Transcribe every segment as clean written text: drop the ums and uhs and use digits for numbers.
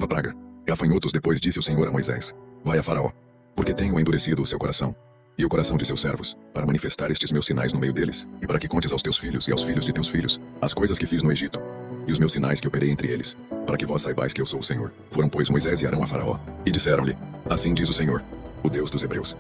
Oitava praga. Gafanhotos. Depois disse o Senhor a Moisés: Vai a Faraó, porque tenho endurecido o seu coração e o coração de seus servos, para manifestar estes meus sinais no meio deles, e para que contes aos teus filhos e aos filhos de teus filhos as coisas que fiz no Egito, e os meus sinais que operei entre eles, para que vós saibais que eu sou o Senhor. Foram, pois, Moisés e Arão a Faraó, e disseram-lhe: Assim diz o Senhor, o Deus dos Hebreus: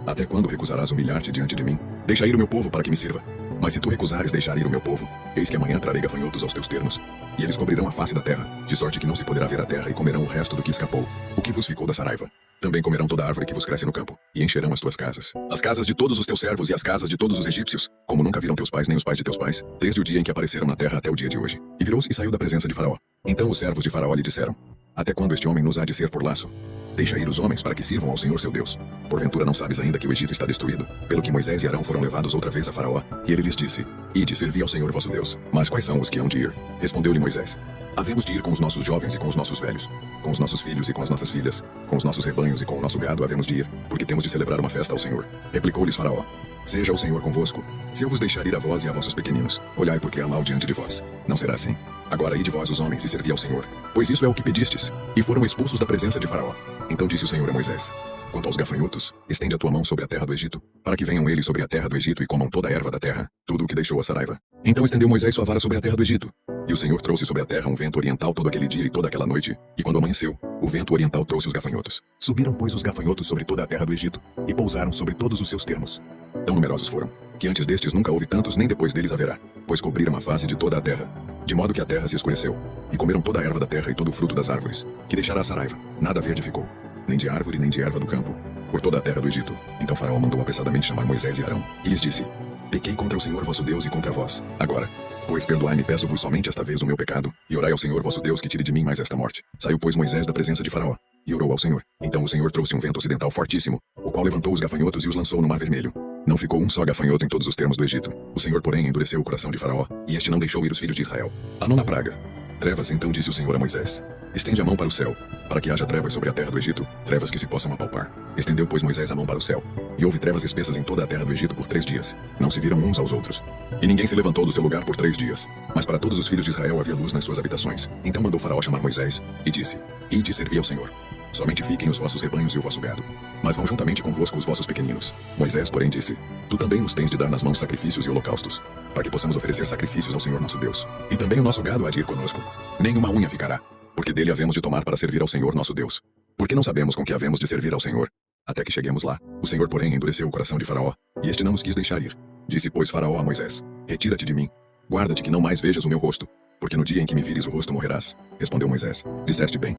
Até quando recusarás humilhar-te diante de mim? Deixa ir o meu povo para que me sirva. Mas se tu recusares deixar ir o meu povo, eis que amanhã trarei gafanhotos aos teus termos, e eles cobrirão a face da terra, de sorte que não se poderá ver a terra, e comerão o resto do que escapou, o que vos ficou da saraiva. Também comerão toda a árvore que vos cresce no campo, e encherão as tuas casas, as casas de todos os teus servos e as casas de todos os egípcios, como nunca viram teus pais nem os pais de teus pais, desde o dia em que apareceram na terra até o dia de hoje. E virou-se e saiu da presença de Faraó. Então os servos de Faraó lhe disseram: Até quando este homem nos há de ser por laço? Deixa ir os homens para que sirvam ao Senhor seu Deus. Porventura não sabes ainda que o Egito está destruído? Pelo que Moisés e Arão foram levados outra vez a Faraó, e ele lhes disse: Ide, servi ao Senhor vosso Deus. Mas quais são os que hão de ir? Respondeu-lhe Moisés: Havemos de ir com os nossos jovens e com os nossos velhos, com os nossos filhos e com as nossas filhas, com os nossos rebanhos e com o nosso gado havemos de ir, porque temos de celebrar uma festa ao Senhor. Replicou-lhes Faraó: Seja o Senhor convosco, se eu vos deixar ir a vós e a vossos pequeninos. Olhai, porque há mal diante de vós. Não será assim. Agora ide vós os homens e servi ao Senhor, pois isso é o que pedistes. E foram expulsos da presença de Faraó. Então disse o Senhor a Moisés: Quanto aos gafanhotos, estende a tua mão sobre a terra do Egito, para que venham eles sobre a terra do Egito e comam toda a erva da terra, tudo o que deixou a saraiva. Então estendeu Moisés sua vara sobre a terra do Egito. E o Senhor trouxe sobre a terra um vento oriental todo aquele dia e toda aquela noite, e quando amanheceu, o vento oriental trouxe os gafanhotos. Subiram, pois, os gafanhotos sobre toda a terra do Egito, e pousaram sobre todos os seus termos. Tão numerosos foram, que antes destes nunca houve tantos, nem depois deles haverá, pois cobriram a face de toda a terra, de modo que a terra se escureceu, e comeram toda a erva da terra e todo o fruto das árvores, que deixará a saraiva. Nada verde ficou, nem de árvore nem de erva do campo, por toda a terra do Egito. Então Faraó mandou apressadamente chamar Moisés e Arão, e lhes disse: Pequei contra o Senhor vosso Deus e contra vós. Agora, pois perdoai-me, peço-vos somente esta vez o meu pecado, e orai ao Senhor vosso Deus que tire de mim mais esta morte. Saiu, pois, Moisés da presença de Faraó, e orou ao Senhor. Então o Senhor trouxe um vento ocidental fortíssimo, o qual levantou os gafanhotos e os lançou no mar vermelho. Não ficou um só gafanhoto em todos os termos do Egito. O Senhor, porém, endureceu o coração de Faraó, e este não deixou ir os filhos de Israel. A nona praga. Trevas. Então disse o Senhor a Moisés: Estende a mão para o céu, para que haja trevas sobre a terra do Egito, trevas que se possam apalpar. Estendeu, pois, Moisés a mão para o céu, e houve trevas espessas em toda a terra do Egito por 3 dias. Não se viram uns aos outros. E ninguém se levantou do seu lugar por 3 dias. Mas para todos os filhos de Israel havia luz nas suas habitações. Então mandou Faraó chamar Moisés, e disse: Ide, servi ao Senhor. Somente fiquem os vossos rebanhos e o vosso gado, mas vão juntamente convosco os vossos pequeninos. Moisés, porém, disse: Tu também nos tens de dar nas mãos sacrifícios e holocaustos, para que possamos oferecer sacrifícios ao Senhor nosso Deus. E também o nosso gado há de ir conosco. Nem uma unha ficará, porque dele havemos de tomar para servir ao Senhor nosso Deus. Porque não sabemos com que havemos de servir ao Senhor, até que cheguemos lá. O Senhor, porém, endureceu o coração de Faraó, e este não os quis deixar ir. Disse, pois, Faraó a Moisés: Retira-te de mim, guarda-te que não mais vejas o meu rosto, porque no dia em que me vires o rosto morrerás. Respondeu Moisés: Disseste bem.